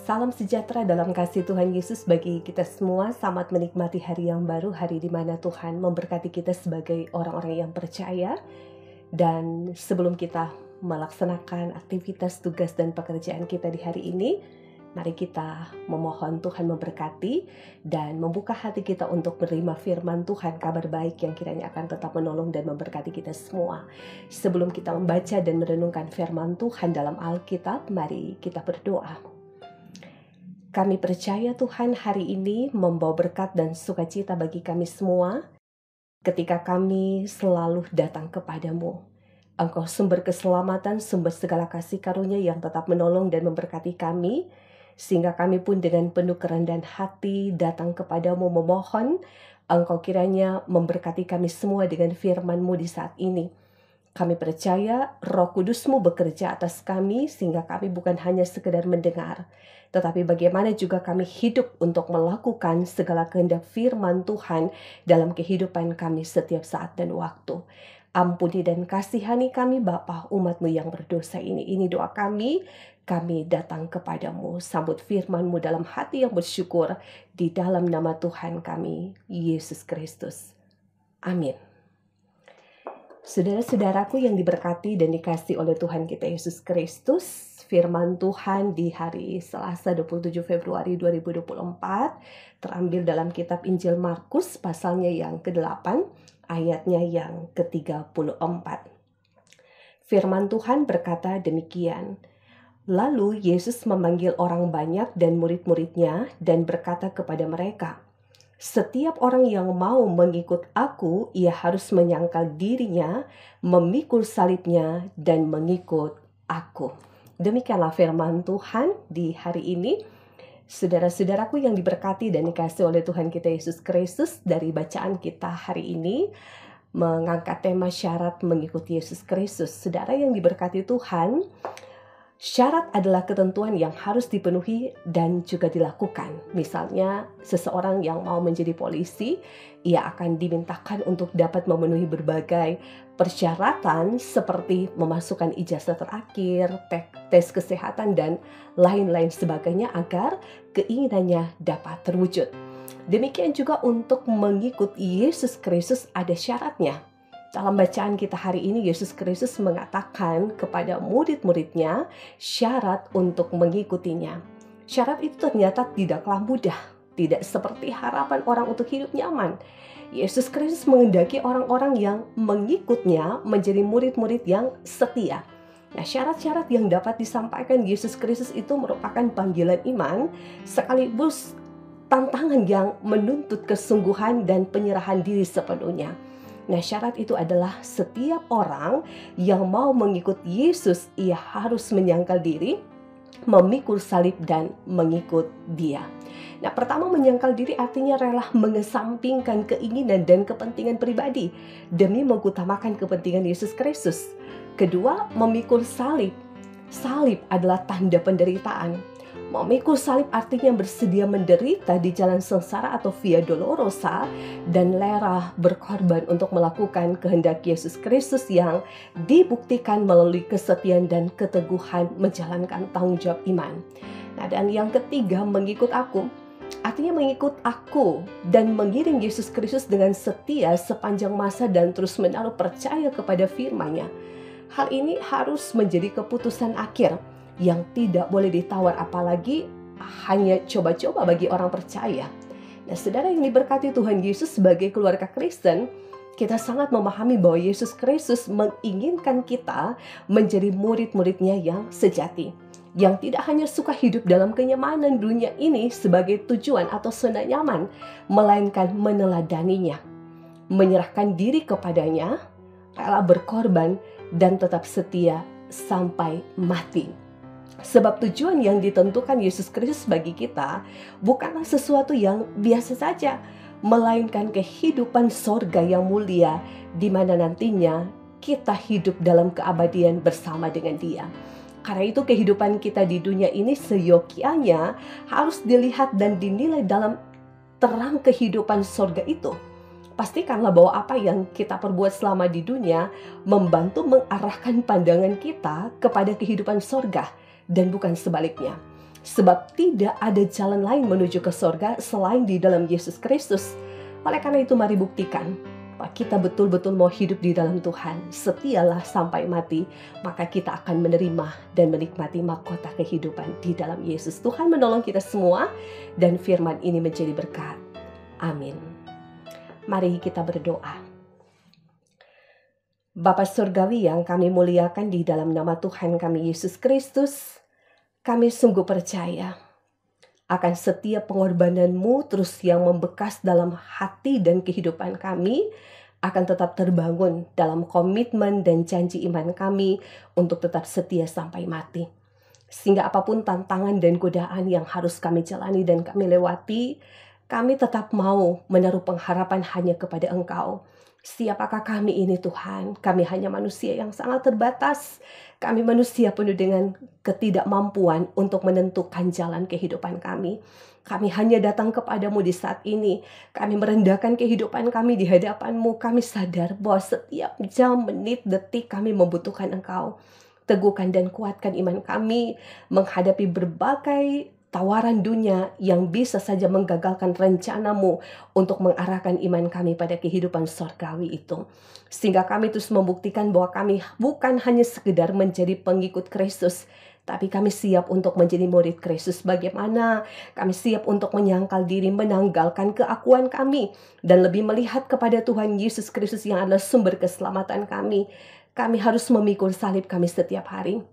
Salam sejahtera dalam kasih Tuhan Yesus bagi kita semua. Selamat menikmati hari yang baru, hari di mana Tuhan memberkati kita sebagai orang-orang yang percaya. Dan sebelum kita melaksanakan aktivitas, tugas, dan pekerjaan kita di hari ini, mari kita memohon Tuhan memberkati dan membuka hati kita untuk menerima firman Tuhan, kabar baik yang kiranya akan tetap menolong dan memberkati kita semua. Sebelum kita membaca dan merenungkan firman Tuhan dalam Alkitab, mari kita berdoa. Kami percaya Tuhan hari ini membawa berkat dan sukacita bagi kami semua ketika kami selalu datang kepadamu. Engkau sumber keselamatan, sumber segala kasih karunia yang tetap menolong dan memberkati kami, sehingga kami pun dengan penuh kerendahan hati datang kepadamu memohon, Engkau kiranya memberkati kami semua dengan firman-Mu di saat ini. Kami percaya Roh Kudus-Mu bekerja atas kami, sehingga kami bukan hanya sekedar mendengar, tetapi bagaimana juga kami hidup untuk melakukan segala kehendak firman Tuhan dalam kehidupan kami setiap saat dan waktu. Ampuni dan kasihani kami Bapa, umat-Mu yang berdosa ini. Ini doa kami datang kepadamu, sambut firman-Mu dalam hati yang bersyukur, di dalam nama Tuhan kami, Yesus Kristus. Amin. Saudara-saudaraku yang diberkati dan dikasihi oleh Tuhan kita Yesus Kristus, firman Tuhan di hari Selasa 27 Februari 2024 terambil dalam kitab Injil Markus pasalnya yang ke-8, ayatnya yang ke-34. Firman Tuhan berkata demikian. Lalu Yesus memanggil orang banyak dan murid-muridnya dan berkata kepada mereka, "Setiap orang yang mau mengikut aku, ia harus menyangkal dirinya, memikul salibnya, dan mengikut aku." Demikianlah firman Tuhan di hari ini. Saudara-saudaraku yang diberkati dan dikasihi oleh Tuhan kita Yesus Kristus, dari bacaan kita hari ini mengangkat tema syarat mengikuti Yesus Kristus. Saudara yang diberkati Tuhan, syarat adalah ketentuan yang harus dipenuhi dan juga dilakukan. Misalnya, seseorang yang mau menjadi polisi, ia akan dimintakan untuk dapat memenuhi berbagai persyaratan seperti memasukkan ijazah terakhir, tes kesehatan, dan lain-lain sebagainya agar keinginannya dapat terwujud. Demikian juga untuk mengikut Yesus Kristus ada syaratnya. Dalam bacaan kita hari ini, Yesus Kristus mengatakan kepada murid-muridnya syarat untuk mengikutinya. Syarat itu ternyata tidaklah mudah, tidak seperti harapan orang untuk hidup nyaman. Yesus Kristus menghendaki orang-orang yang mengikutnya menjadi murid-murid yang setia. Nah, syarat-syarat yang dapat disampaikan Yesus Kristus itu merupakan panggilan iman sekaligus tantangan yang menuntut kesungguhan dan penyerahan diri sepenuhnya. Nah, syarat itu adalah setiap orang yang mau mengikut Yesus, ia harus menyangkal diri, memikul salib, dan mengikut Dia. Nah, pertama, menyangkal diri artinya rela mengesampingkan keinginan dan kepentingan pribadi demi mengutamakan kepentingan Yesus Kristus. Kedua, memikul salib. Salib adalah tanda penderitaan. Memikul salib artinya bersedia menderita di jalan sengsara atau via dolorosa dan rela berkorban untuk melakukan kehendak Yesus Kristus yang dibuktikan melalui kesetiaan dan keteguhan menjalankan tanggung jawab iman. Nah, dan yang ketiga, mengikut aku. Artinya mengikut aku dan mengiring Yesus Kristus dengan setia sepanjang masa dan terus menaruh percaya kepada firman-Nya. Hal ini harus menjadi keputusan akhir yang tidak boleh ditawar, apalagi hanya coba-coba bagi orang percaya. Nah, saudara yang diberkati Tuhan Yesus, sebagai keluarga Kristen, kita sangat memahami bahwa Yesus Kristus menginginkan kita menjadi murid-muridnya yang sejati, yang tidak hanya suka hidup dalam kenyamanan dunia ini sebagai tujuan atau zona nyaman, melainkan meneladaninya, menyerahkan diri kepadanya, rela berkorban, dan tetap setia sampai mati. Sebab tujuan yang ditentukan Yesus Kristus bagi kita bukanlah sesuatu yang biasa saja, melainkan kehidupan sorga yang mulia, di mana nantinya kita hidup dalam keabadian bersama dengan Dia. Karena itu kehidupan kita di dunia ini seyogyanya harus dilihat dan dinilai dalam terang kehidupan sorga itu. Pastikanlah bahwa apa yang kita perbuat selama di dunia membantu mengarahkan pandangan kita kepada kehidupan sorga dan bukan sebaliknya. sebab tidak ada jalan lain menuju ke sorga selain di dalam Yesus Kristus. Oleh karena itu mari buktikan bahwa kita betul-betul mau hidup di dalam Tuhan. Setialah sampai mati, maka kita akan menerima dan menikmati mahkota kehidupan di dalam Yesus. Tuhan menolong kita semua dan firman ini menjadi berkat. Amin. Mari kita berdoa. Bapa Surgawi yang kami muliakan di dalam nama Tuhan kami Yesus Kristus, kami sungguh percaya akan setiap pengorbanan-Mu terus yang membekas dalam hati dan kehidupan kami akan tetap terbangun dalam komitmen dan janji iman kami untuk tetap setia sampai mati. Sehingga apapun tantangan dan godaan yang harus kami jalani dan kami lewati, kami tetap mau menaruh pengharapan hanya kepada Engkau. Siapakah kami ini Tuhan? Kami hanya manusia yang sangat terbatas. Kami manusia penuh dengan ketidakmampuan untuk menentukan jalan kehidupan kami. Kami hanya datang kepadamu di saat ini. Kami merendahkan kehidupan kami di hadapan-Mu. Kami sadar bahwa setiap jam, menit, detik kami membutuhkan Engkau. Teguhkan dan kuatkan iman kami menghadapi berbagai tawaran dunia yang bisa saja menggagalkan rencana-Mu untuk mengarahkan iman kami pada kehidupan surgawi itu. Sehingga kami terus membuktikan bahwa kami bukan hanya sekedar menjadi pengikut Kristus, tapi kami siap untuk menjadi murid Kristus. Bagaimana kami siap untuk menyangkal diri, menanggalkan keakuan kami, dan lebih melihat kepada Tuhan Yesus Kristus yang adalah sumber keselamatan kami. Kami harus memikul salib kami setiap hari.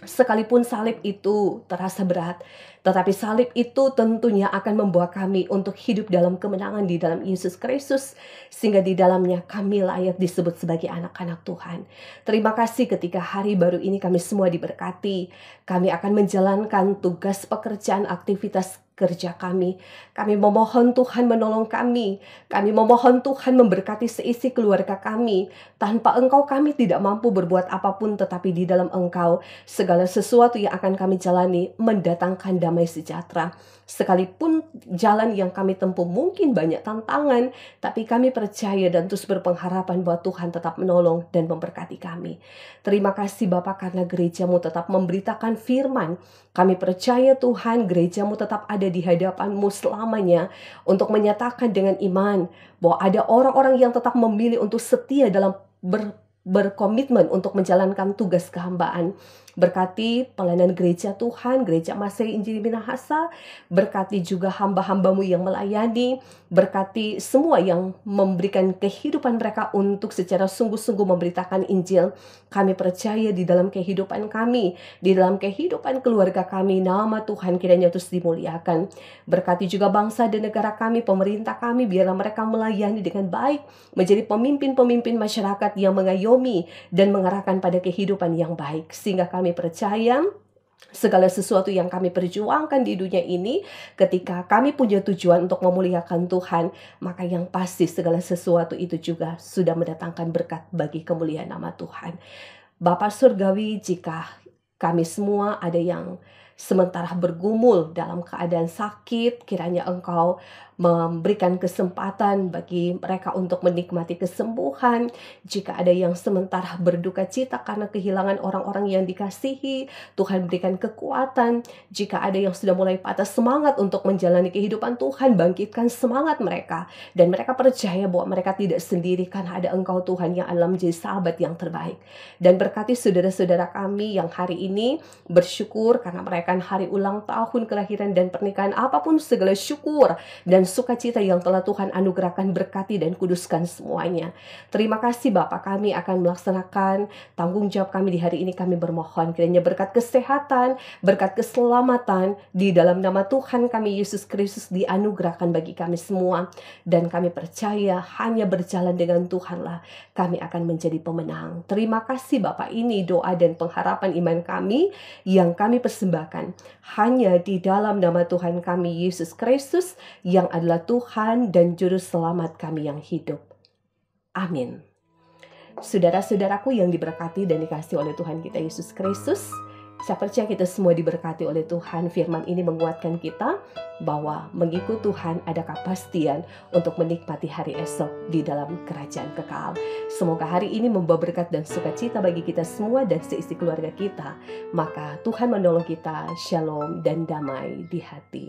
Sekalipun salib itu terasa berat, tetapi salib itu tentunya akan membawa kami untuk hidup dalam kemenangan di dalam Yesus Kristus, sehingga di dalamnya kami layak disebut sebagai anak-anak Tuhan. Terima kasih ketika hari baru ini kami semua diberkati. Kami akan menjalankan tugas pekerjaan aktivitas kerja kami. Kami memohon Tuhan menolong kami. Kami memohon Tuhan memberkati seisi keluarga kami. Tanpa Engkau kami tidak mampu berbuat apapun, tetapi di dalam Engkau segala sesuatu yang akan kami jalani mendatangkan damai sejahtera. Sekalipun jalan yang kami tempuh mungkin banyak tantangan, tapi kami percaya dan terus berpengharapan bahwa Tuhan tetap menolong dan memberkati kami. Terima kasih Bapa karena gereja-Mu tetap memberitakan firman. Kami percaya Tuhan gereja-Mu tetap ada di hadapan-Mu selamanya untuk menyatakan dengan iman bahwa ada orang-orang yang tetap memilih untuk setia dalam berkomitmen untuk menjalankan tugas kehambaan. Berkati pelayanan gereja Tuhan, Gereja Masai Injili Minahasa, berkati juga hamba-hamba-Mu yang melayani, berkati semua yang memberikan kehidupan mereka untuk secara sungguh-sungguh memberitakan Injil. Kami percaya di dalam kehidupan kami, di dalam kehidupan keluarga kami, nama Tuhan kiranya terus dimuliakan. Berkati juga bangsa dan negara kami, pemerintah kami, biarlah mereka melayani dengan baik, menjadi pemimpin-pemimpin masyarakat yang mengayomi dan mengarahkan pada kehidupan yang baik. Sehingga kami percaya segala sesuatu yang kami perjuangkan di dunia ini, ketika kami punya tujuan untuk memuliakan Tuhan, maka yang pasti segala sesuatu itu juga sudah mendatangkan berkat bagi kemuliaan nama Tuhan. Bapa Surgawi, jika kami semua ada yang sementara bergumul dalam keadaan sakit, kiranya Engkau memberikan kesempatan bagi mereka untuk menikmati kesembuhan. Jika ada yang sementara berduka cita karena kehilangan orang-orang yang dikasihi, Tuhan berikan kekuatan. Jika ada yang sudah mulai patah semangat untuk menjalani kehidupan Tuhan, bangkitkan semangat mereka. Dan mereka percaya bahwa mereka tidak sendiri karena ada Engkau Tuhan yang adalah menjadi sahabat yang terbaik. Dan berkati saudara-saudara kami yang hari ini bersyukur karena merayakan hari ulang tahun kelahiran dan pernikahan, apapun segala syukur dan sukacita yang telah Tuhan anugerahkan, berkati dan kuduskan semuanya. Terima kasih Bapa, kami akan melaksanakan tanggung jawab kami di hari ini. Kami bermohon kiranya berkat kesehatan, berkat keselamatan di dalam nama Tuhan kami Yesus Kristus dianugerahkan bagi kami semua. Dan kami percaya hanya berjalan dengan Tuhanlah kami akan menjadi pemenang. Terima kasih Bapa, ini doa dan pengharapan iman kami yang kami persembahkan hanya di dalam nama Tuhan kami Yesus Kristus yang adalah Tuhan dan Juru Selamat kami yang hidup. Amin. Saudara-saudaraku yang diberkati dan dikasihi oleh Tuhan kita Yesus Kristus, Saya percaya kita semua diberkati oleh Tuhan. Firman ini menguatkan kita bahwa mengikut Tuhan ada kepastian untuk menikmati hari esok di dalam kerajaan kekal. Semoga hari ini membawa berkat dan sukacita bagi kita semua dan seisi keluarga kita. Maka Tuhan menolong kita, shalom dan damai di hati.